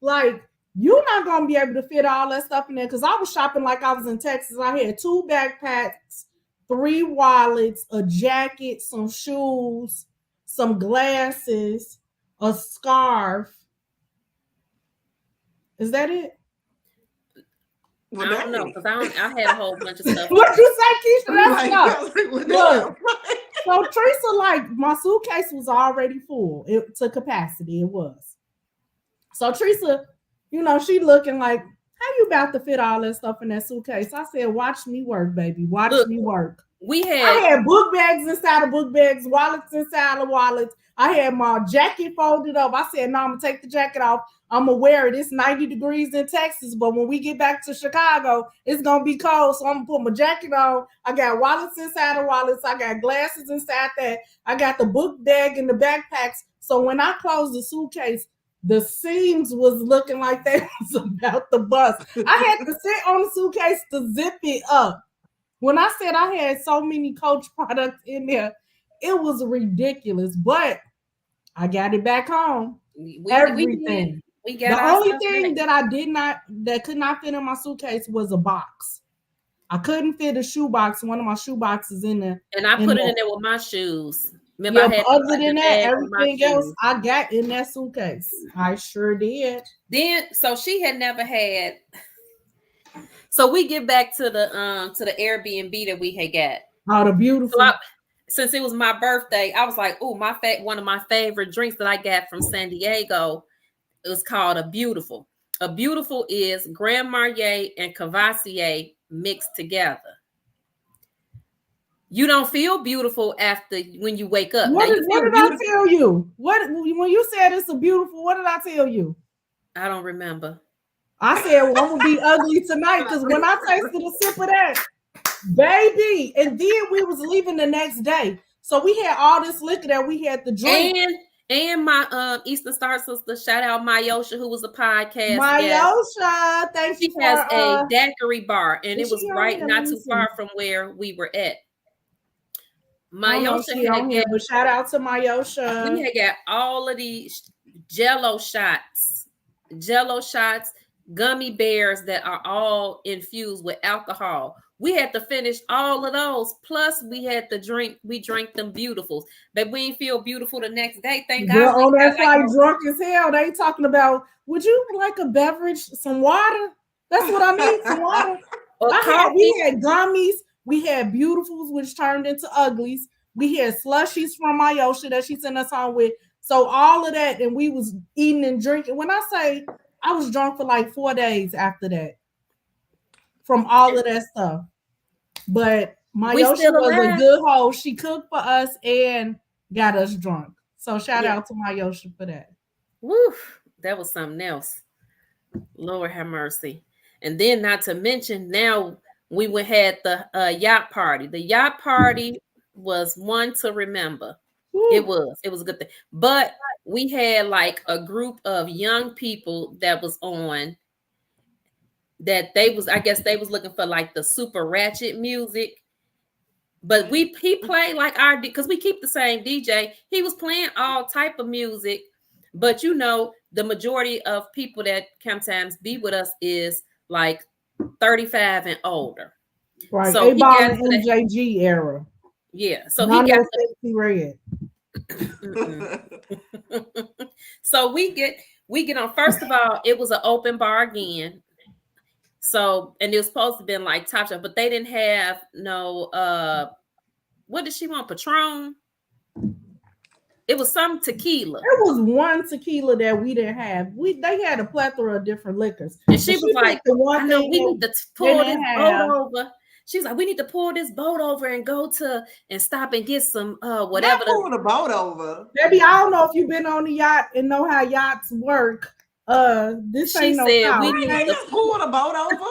like, you're not gonna be able to fit all that stuff in there because I was shopping like I was in Texas. I had 2 backpacks, 3 wallets, a jacket, some shoes, some glasses, a scarf. Is that it? I don't know because I had a whole bunch of stuff. What you say, Keisha? That's enough. Look, so Teresa, my suitcase was already full. To capacity, it was. So Teresa, she looking like, how you you about to fit all that stuff in that suitcase? I said, watch me work, baby. Watch Look, me work. we I had had book bags inside of book bags, wallets inside of wallets. I had my jacket folded up. I said, no, I'm going to take the jacket off. I'm going to wear it. It's 90 degrees in Texas, but when we get back to Chicago, it's going to be cold. So I'm going to put my jacket on. I got wallets inside of wallets. I got glasses inside that. I got the book bag and the backpacks. So when I closed the suitcase, the seams was looking like they was about to bust. I had to sit on the suitcase to zip it up. When I said I had so many Coach products in there, it was ridiculous. But I got it back home. Everything. We got the our only stuff thing back. that could not fit in my suitcase was a box. I couldn't fit a shoe box, one of my shoe boxes in there. And I put it in there with my shoes. Remember, Yeah, I had other than the that, bag with my everything else shoes. I got in that suitcase. I sure did. Then, so she had never had. So we get back to the Airbnb that we had got. Oh, the beautiful. So since it was my birthday, I was like, oh, one of my favorite drinks that I got from San Diego. It was called a Beautiful. A Beautiful is Grand Marnier and Cavassier mixed together. You don't feel beautiful after when you wake up. What did I tell you? What when you said it's a beautiful? What did I tell you? I don't remember. I said, well, I'm gonna be ugly tonight because when I tasted a sip of that, baby, and then we was leaving the next day, so we had all this liquor that we had to drink. And my Eastern Star sister, shout out Mayosha, who was a podcast Mayosha, thank you. She has a daiquiri bar, and it was right not too far from where we were at. Mayosha had got, but shout out to Mayosha. We had got all of these jello shots, gummy bears that are all infused with alcohol. We had to finish all of those. Plus, we had to drink. We drank them beautifuls, but we didn't feel beautiful the next day. Thank God. On that flight, drunk as hell. They talking about, would you like a beverage, some water? That's what I need, some water. We had gummies. We had beautifuls, which turned into uglies. We had slushies from Mayosha that she sent us home with. So all of that, and we was eating and drinking. When I say I was drunk for like 4 days after that, from all of that stuff. But Mayosha was a good host. She cooked for us and got us drunk. So shout out to Mayosha for that. Woo, that was something else. Lord have mercy. And then not to mention, now we had the yacht party. The yacht party was one to remember. Woo. It was a good thing. But we had like a group of young people that was on that I guess they was looking for like the super ratchet music. But he played like because we keep the same DJ. He was playing all type of music, but you know, the majority of people that sometimes be with us is like 35 and older. Right. So he got the MJG era. Yeah. So he got Sexy Red. So we get on. First of all, it was an open bar again. So, and it was supposed to be like Top Shelf, but they didn't have no what did she want? Patron? It was some tequila. There was one tequila that we didn't have. They had a plethora of different liquors. And she was like, I know we need to pull this boat over. She was like, we need to pull this boat over and go and stop and get some whatever. Not pull the boat over. Baby, I don't know if you've been on the yacht and know how yachts work. This she ain't said no we need to pull the boat over.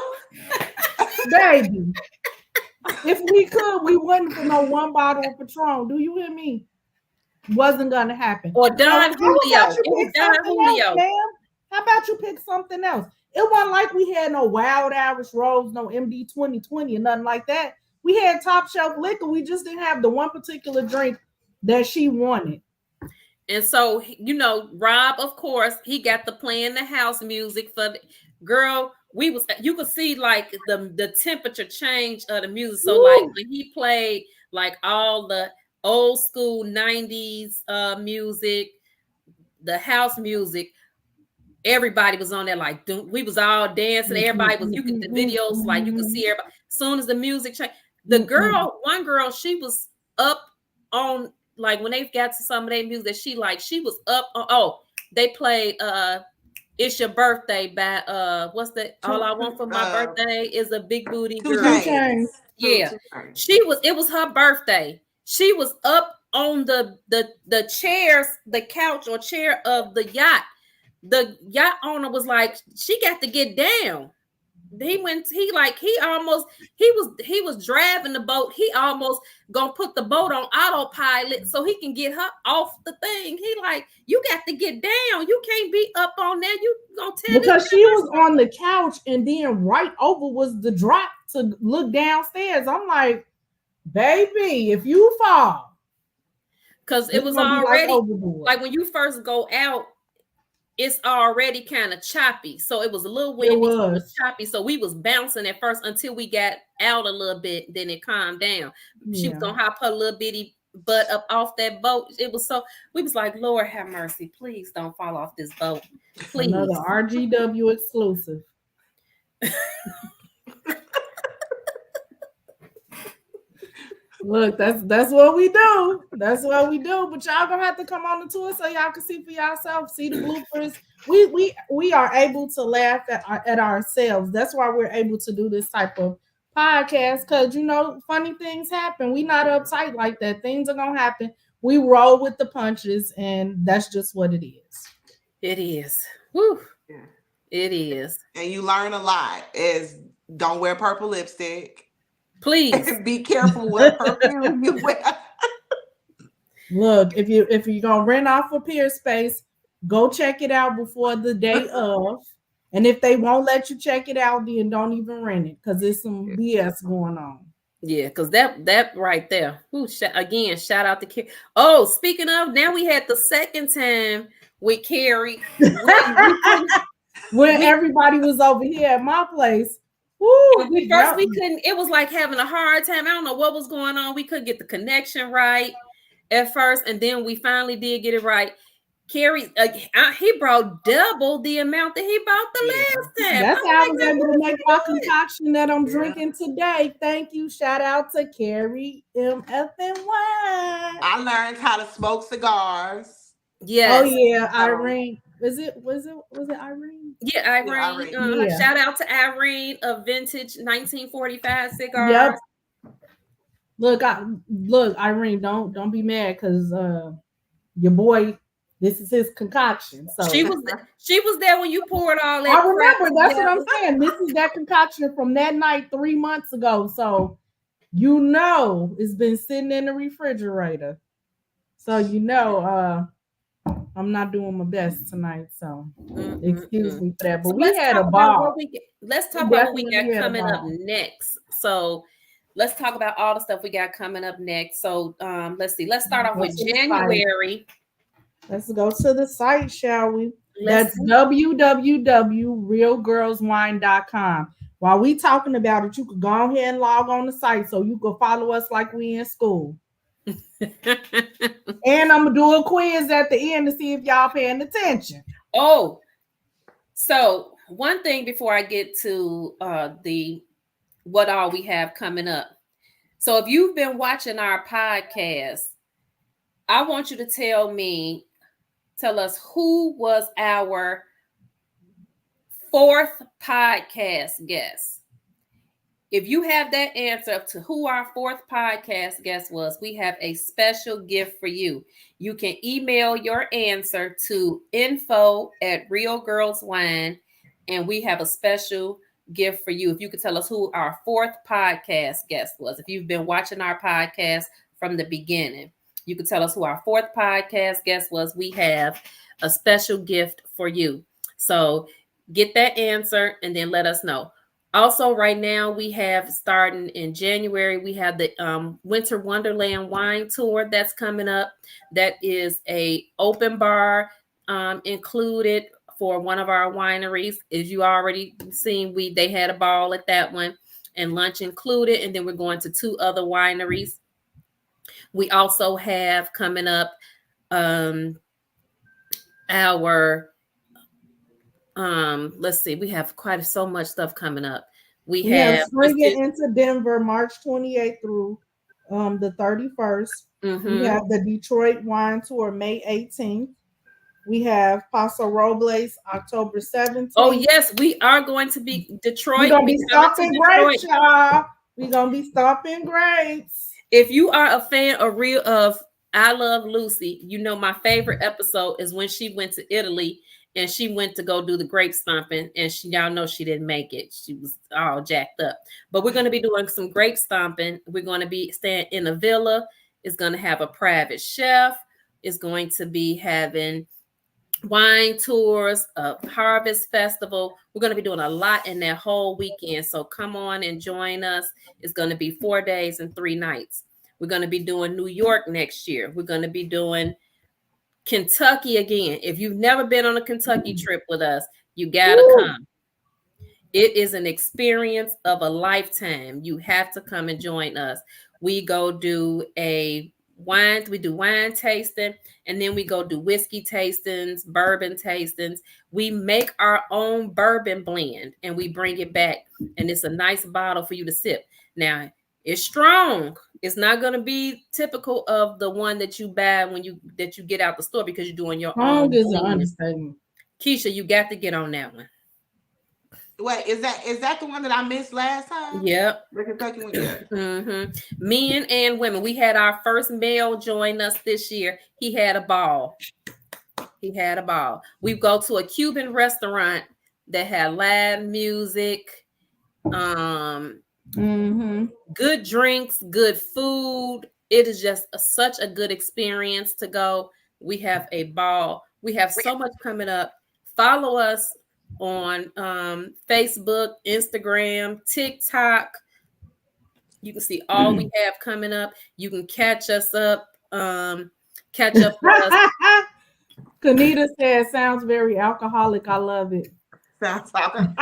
Baby, if we could, we wouldn't for no one bottle of Patron. Do you hear me? Wasn't gonna happen. Or Don Julio. Julio. How about you pick something else? It wasn't like we had no Wild Irish Rose, no MD 2020 or nothing like that. We had top shelf liquor. We just didn't have the one particular drink that she wanted. And so, you know, Rob, of course, he got the playing the house music for the girl. You could see like the temperature change of the music. So like when he played like all the old school 90s music, the house music, everybody was on there like we was all dancing. Everybody was, you could the videos like you could see everybody. As soon as the music changed, one girl, she was up on like when they got to some of their music that she was up on. Oh, they played It's Your Birthday by what's that? All I Want for My Birthday is a Big Booty Two Girl. Chainz. Yeah. It was her birthday. She was up on the chairs, the couch or chair of the yacht. The yacht owner was like, she got to get down. He was driving the boat. He almost gonna put the boat on autopilot so he can get her off the thing. He like, you got to get down. You can't be up on there. You gonna tell because she was on the couch and then right over was the drop to look downstairs. I'm like, baby, if you fall, because it was already like when you first go out, it's already kind of choppy. So it was a little windy, so it was choppy. So we was bouncing at first until we got out a little bit. Then it calmed down. Yeah. She was gonna hop her little bitty butt up off that boat. It was so, we was like, Lord have mercy, please don't fall off this boat. Please. Another RGW exclusive. Look, that's what we do. That's what we do. But y'all gonna have to come on the tour so y'all can see for yourself, see the bloopers. We are able to laugh at ourselves. That's why we're able to do this type of podcast, because you know, funny things happen. We not uptight like that. Things are gonna happen. We roll with the punches, and that's just what it is. It is. Woo. Yeah. It is. And you learn a lot. Is don't wear purple lipstick. Please be careful what perfume you wear. Look, if you're gonna rent off a Pier Space, go check it out before the day of. And if they won't let you check it out, then don't even rent it, because there's some BS going on. Yeah, because that right there. Ooh, again, shout out to Carrie. Oh, speaking of, now we had the second time with Carrie when everybody was over here at my place. Woo, we couldn't. It was like having a hard time. I don't know what was going on. We couldn't get the connection right at first, and then we finally did get it right. Carrie, he brought double the amount that he brought the last time. That's how I was able to make my concoction that I'm drinking today. Thank you. Shout out to Carrie MFNY. I learned how to smoke cigars. Yes. Oh yeah, Irene. Was it Irene? Yeah, Irene. Yeah. Shout out to Irene of vintage 1945 cigars. Yep. Look, Irene, don't be mad, because your boy, this is his concoction. So she was there when you poured all that. I remember. That's what I'm saying. This is that concoction from that night 3 months ago. So you know it's been sitting in the refrigerator. So you know I'm not doing my best tonight, so excuse me for that. But so we had a ball. Let's talk about what we got coming up next. So let's talk about all the stuff we got coming up next. So let's see. Let's start off with January. Let's go to the site, shall we? That's www.realgirlswine.com. While we talking about it, you could go ahead and log on the site so you can follow us like we in school. And I'm gonna do a quiz at the end to see if y'all paying attention. Oh, so one thing before I get to what all we have coming up. So if you've been watching our podcast, I want you to tell us who was our fourth podcast guest. If you have that answer to who our fourth podcast guest was, we have a special gift for you. You can email your answer to info@realgirlswine, and we have a special gift for you. If you could tell us who our fourth podcast guest was, if you've been watching our podcast from the beginning, you could tell us who our fourth podcast guest was. We have a special gift for you. So get that answer and then let us know. Also, right now, we have, starting in January, we have the Winter Wonderland Wine Tour that's coming up. That is a open bar included for one of our wineries. As you already seen, they had a ball at that one, and lunch included. And then we're going to 2 other wineries. We also have coming up our let's see, we have quite so much stuff coming up. We have Springing into Denver March 28th through the 31st. We have the Detroit Wine Tour May 18th. We have Paso Robles, October 17th. Oh, yes, we are going to be Detroit. We're going to be stomping grapes, y'all. We're going to be stomping grapes. If you are a fan of I Love Lucy, you know my favorite episode is when she went to Italy and she went to go do the grape stomping, and y'all know she didn't make it. She was all jacked up. But we're going to be doing some grape stomping. We're going to be staying in a villa. It's going to have a private chef. It's going to be having wine tours, a harvest festival. We're going to be doing a lot in that whole weekend. So come on and join us. It's going to be 4 days and 3 nights. We're going to be doing New York next year. We're going to be doing Kentucky again. If you've never been on a Kentucky trip with us, you got to come. It is an experience of a lifetime. You have to come and join us. We go do wine tasting, and then we go do whiskey tastings, bourbon tastings. We make our own bourbon blend and we bring it back, and it's a nice bottle for you to sip. Now, it's strong. It's not going to be typical of the one that you buy that you get out the store, because you're doing your own. Is an understatement. Keisha, you got to get on that one. Wait, is that the one that I missed last time? Yep. The Kentucky one. Yeah. Mm-hmm. Men and women. We had our first male join us this year. He had a ball. We go to a Cuban restaurant that had live music, good drinks, good food. It is just such a good experience to go. We have a ball. We have so much coming up. Follow us on Facebook, Instagram, TikTok. You can see all we have coming up. You can catch us up. Catch up with us. Kanita says, sounds very alcoholic. I love it. Sounds alcoholic.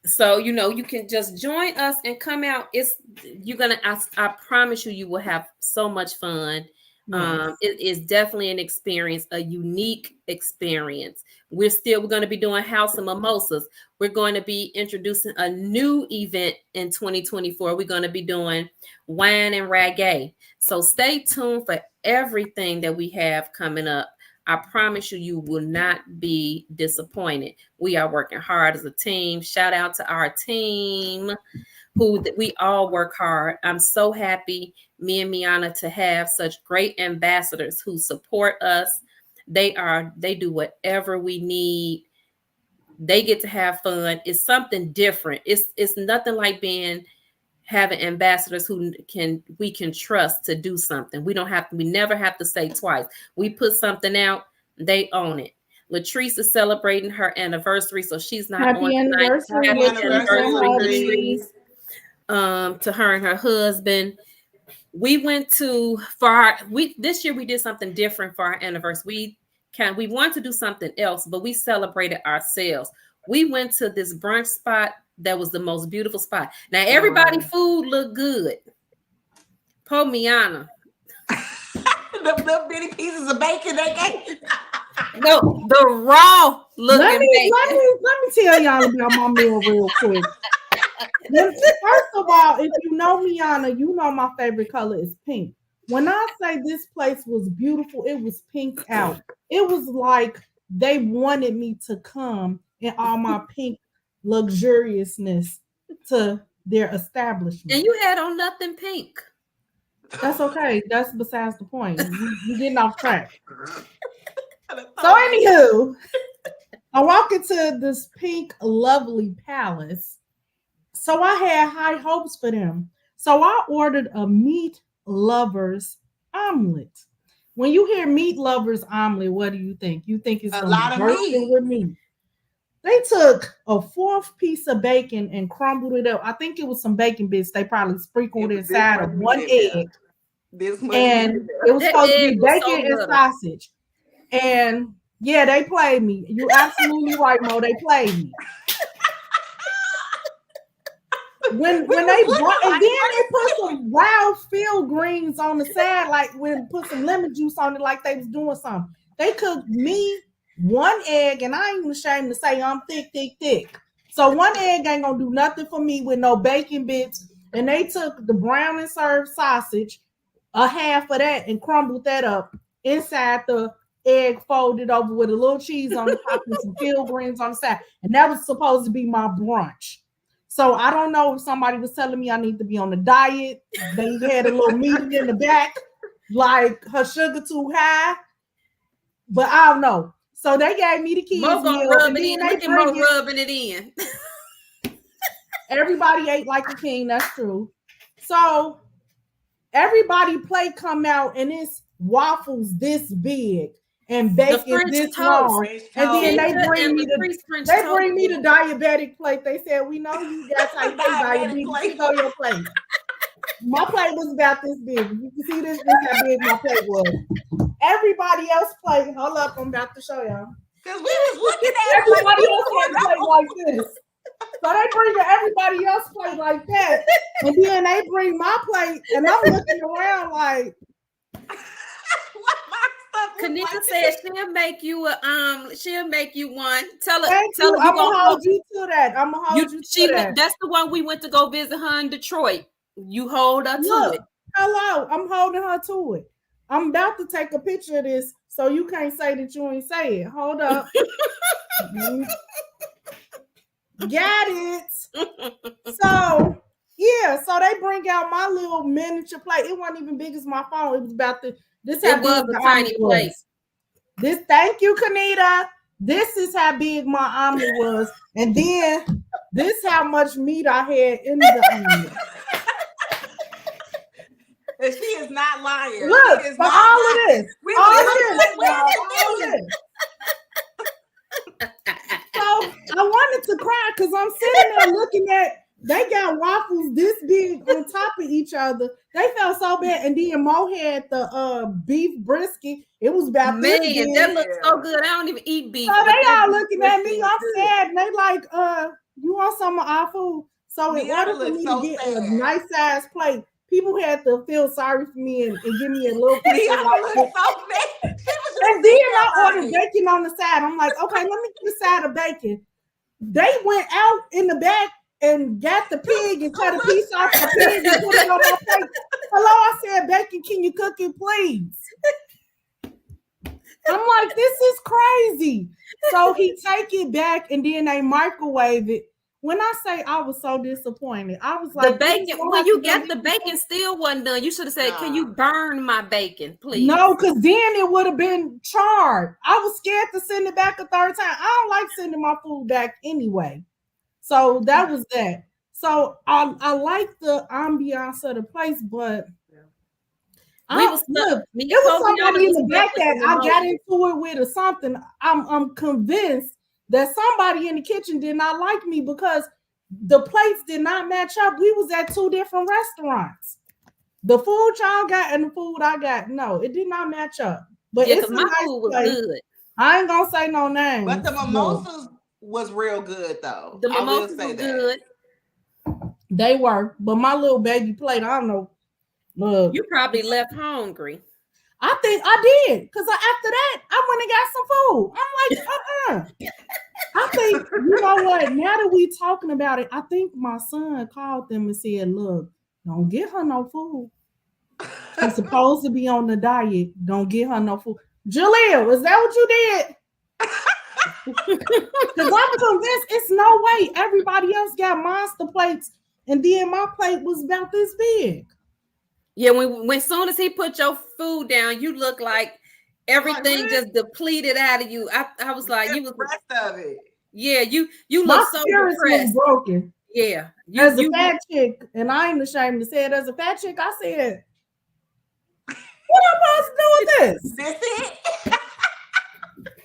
So, you can just join us and come out. I promise you will have so much fun. Yes. It is definitely an experience, a unique experience. We're going to be doing House of Mimosas. We're going to be introducing a new event in 2024. We're going to be doing wine and reggae. So stay tuned for everything that we have coming up. I promise you will not be disappointed. We are working hard as a team. Shout out to our team, we all work hard. I'm so happy, me and Miana, to have such great ambassadors who support us. They do whatever we need. They get to have fun. It's something different. It's nothing like having ambassadors we can trust to do something. We never have to say twice. We put something out, they own it. Latrice is celebrating her anniversary, so she's not Happy on anniversary. Happy anniversary, Latrice. To her and her husband. We went to this year we did something different for our anniversary. We wanted to do something else, but we celebrated ourselves. We went to this brunch spot that was the most beautiful spot. Now everybody's food looked good. Po Miana. the bitty pieces of bacon they gave. No, the raw looking bacon. Let me tell y'all about my meal real quick. First of all, if you know Miana, you know my favorite color is pink. When I say this place was beautiful, it was pink out. It was like they wanted me to come in all my pink luxuriousness to their establishment. And you had on nothing pink. That's okay. That's besides the point. You're getting off track. So anywho, I walk into this pink, lovely palace. So I had high hopes for them. So I ordered a meat lovers omelet. When you hear meat lovers omelet, what do you think? You think it's a lot of meat with meat. They took a fourth piece of bacon and crumbled it up. I think it was some bacon bits. They probably sprinkled inside of one egg. And it was supposed to be bacon and sausage. And yeah, they played me. You're absolutely right, Mo. They played me. When they brought, and then they put some wild field greens on the side, like put some lemon juice on it, like they was doing something. They cooked me one egg, and I ain't even ashamed to say I'm thick. So one egg ain't gonna do nothing for me with no bacon bits. And they took the brown and served sausage, a half of that, and crumbled that up inside the egg folded over with a little cheese on the top and some field greens on the side. And that was supposed to be my brunch. So I don't know if somebody was telling me I need to be on a diet. They had a little meeting in the back, like her sugar too high. But I don't know. So they gave me the kids meal, and then they bring it. Rubbing it in. Everybody ate like a king. That's true. So everybody plate come out, and it's waffles this big and bacon this long, and then they bring me the diabetic plate. They said, "We know you got type 2 diabetes. Here go your plate." My plate was about this big. You can see this is how big my plate was. Everybody else plate. Hold up, I'm about to show y'all. Because we was looking at everybody else had a plate like this. So they bring everybody else plate like that, and then they bring my plate, and I'm looking around like. Kanika said she'll make you one. Tell her. I'm gonna hold you to that. That's the one we went to go visit her in Detroit. You hold her to it. Hello, I'm holding her to it. I'm about to take a picture of this, so you can't say that you ain't say it. Hold up. Got it. So yeah, so they bring out my little miniature plate. It wasn't even big as my phone. It was about the. This it was a tiny place. Thank you, Kanita. This is how big my omelet was, and then this how much meat I had in the omelet. And she is not lying. Look, for all of this, So I wanted to cry because I'm sitting there looking at. They got waffles this big on top of each other. They felt so bad. And then Mo had the beef brisket. It was about this big. That looks so good. I don't even eat beef. So they all looking at me. I'm sad. And they like, you want some of our food? So in order for me to get a nice size plate, people had to feel sorry for me and give me a little piece of like this. And then I ordered bacon on the side. I'm like, okay, let me get a side of bacon. They went out in the back and got the pig and cut a piece off the pig and put it on my plate. Hello, I said, bacon, can you cook it, please? I'm like, this is crazy. So he take it back and then they microwave it. When I say I was so disappointed, I was like, the bacon, when you got the bacon still wasn't done. You should have said, can you burn my bacon, please? No, because then it would have been charred. I was scared to send it back a third time. I don't like sending my food back anyway. So that was that. So I like the ambiance of the place, but it was somebody in the back that I got into it with or something. I'm convinced that somebody in the kitchen did not like me because the plates did not match up. We was at two different restaurants. The food y'all got and the food I got, no, it did not match up. But it's my food was good. I ain't gonna say no names. But the mimosas was real good though. The mimosas were good. They were, but my little baby plate, I don't know. Look, you probably left hungry. I think I did, because after that, I went and got some food. I'm like, I think, you know what? Now that we talking about it, I think my son called them and said, look, don't get her no food. She's supposed to be on the diet. Don't get her no food. Jaleel, is that what you did? Because I'm convinced it's no way everybody else got monster plates and then my plate was about this big. Yeah, when soon as he put your food down, you look like everything just depleted out of you. I was like, you was the rest of it. Yeah, you look so depressed. Was broken. Yeah, as a fat chick, and I ain't ashamed to say it. As a fat chick, I said, "What am I supposed to do with this? This it?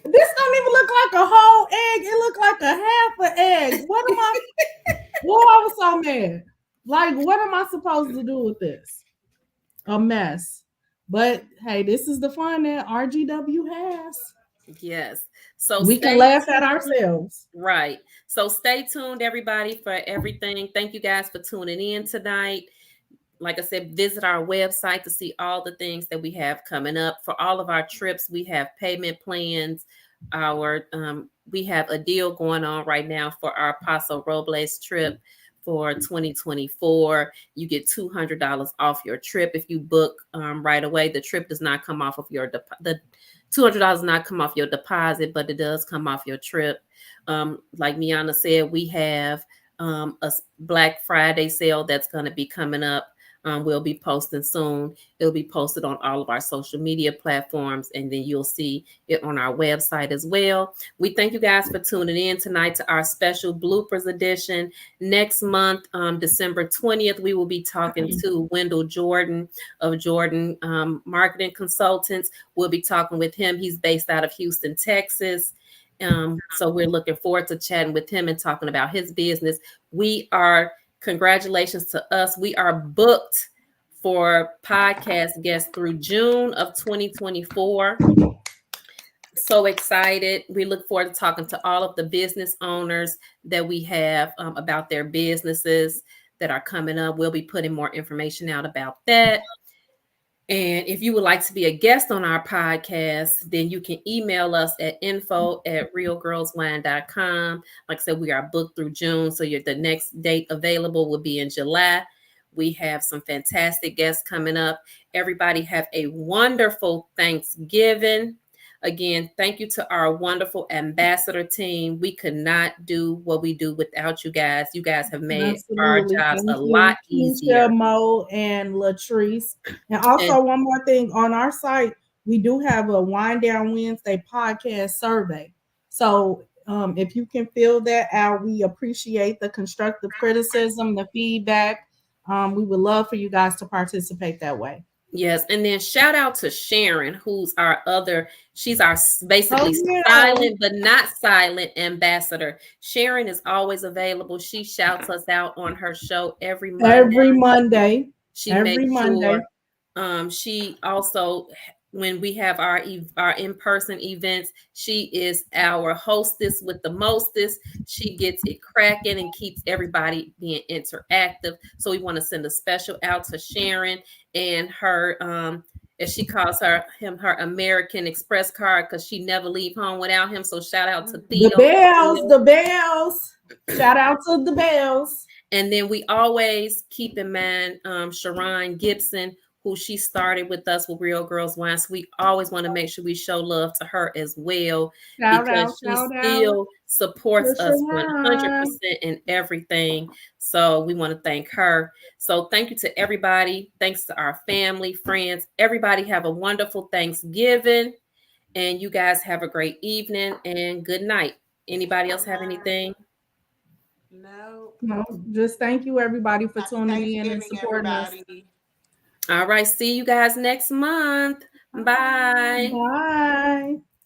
This don't even look like a whole egg. It looked like a half an egg. What am I? Boy, I was so mad. Like, what am I supposed to do with this? A mess. But hey, this is the fun that RGW has. Yes. So we can laugh at ourselves. Right. So stay tuned, everybody, for everything. Thank you guys for tuning in tonight. Like I said, visit our website to see all the things that we have coming up. For all of our trips, we have payment plans. We have a deal going on right now for our Paso Robles trip for 2024. You get $200 off your trip if you book right away. The trip does not come off of your $200 not come off your deposit, but it does come off your trip. Like Miana said, we have a Black Friday sale that's going to be coming up. We'll be posting soon. It'll be posted on all of our social media platforms, and then you'll see it on our website as well. We thank you guys for tuning in tonight to our special bloopers edition. Next month, December 20th, we will be talking to Wendell Jordan of Jordan Marketing Consultants. We'll be talking with him. He's based out of Houston, Texas. So we're looking forward to chatting with him and talking about his business. Congratulations to us. We are booked for podcast guests through June of 2024. So excited. We look forward to talking to all of the business owners that we have about their businesses that are coming up. We'll be putting more information out about that. And if you would like to be a guest on our podcast, then you can email us at info@realgirlswine.com. Like I said, we are booked through June. So the next date available will be in July. We have some fantastic guests coming up. Everybody have a wonderful Thanksgiving. Again, thank you to our wonderful ambassador team. We could not do what we do without you guys. You guys have made our jobs a lot easier. Mo and Latrice. And also, one more thing on our site, we do have a Wind Down Wednesday podcast survey. So if you can fill that out, we appreciate the constructive criticism, the feedback. We would love for you guys to participate that way. Yes, and then shout out to Sharon, who's she's our basically silent but not silent ambassador. Sharon is always available. She shouts us out on her show every Monday. She makes sure. She also, when we have our in-person events, she is our hostess with the mostest. She gets it cracking and keeps everybody being interactive. So we want to send a special out to Sharon and her, as she calls her American Express card, because she never leave home without him. So shout out to Theo. The bells. Shout out to the bells. And then we always keep in mind Sharon Gibson, who she started with us with Real Girls Wine. So we always want to make sure we show love to her as well, because she still supports us 100% in everything. So we want to thank her. So thank you to everybody. Thanks to our family, friends. Everybody have a wonderful Thanksgiving. And you guys have a great evening and good night. Anybody else have anything? No. Just thank you, everybody, for tuning in and supporting us. All right. See you guys next month. Bye. Bye.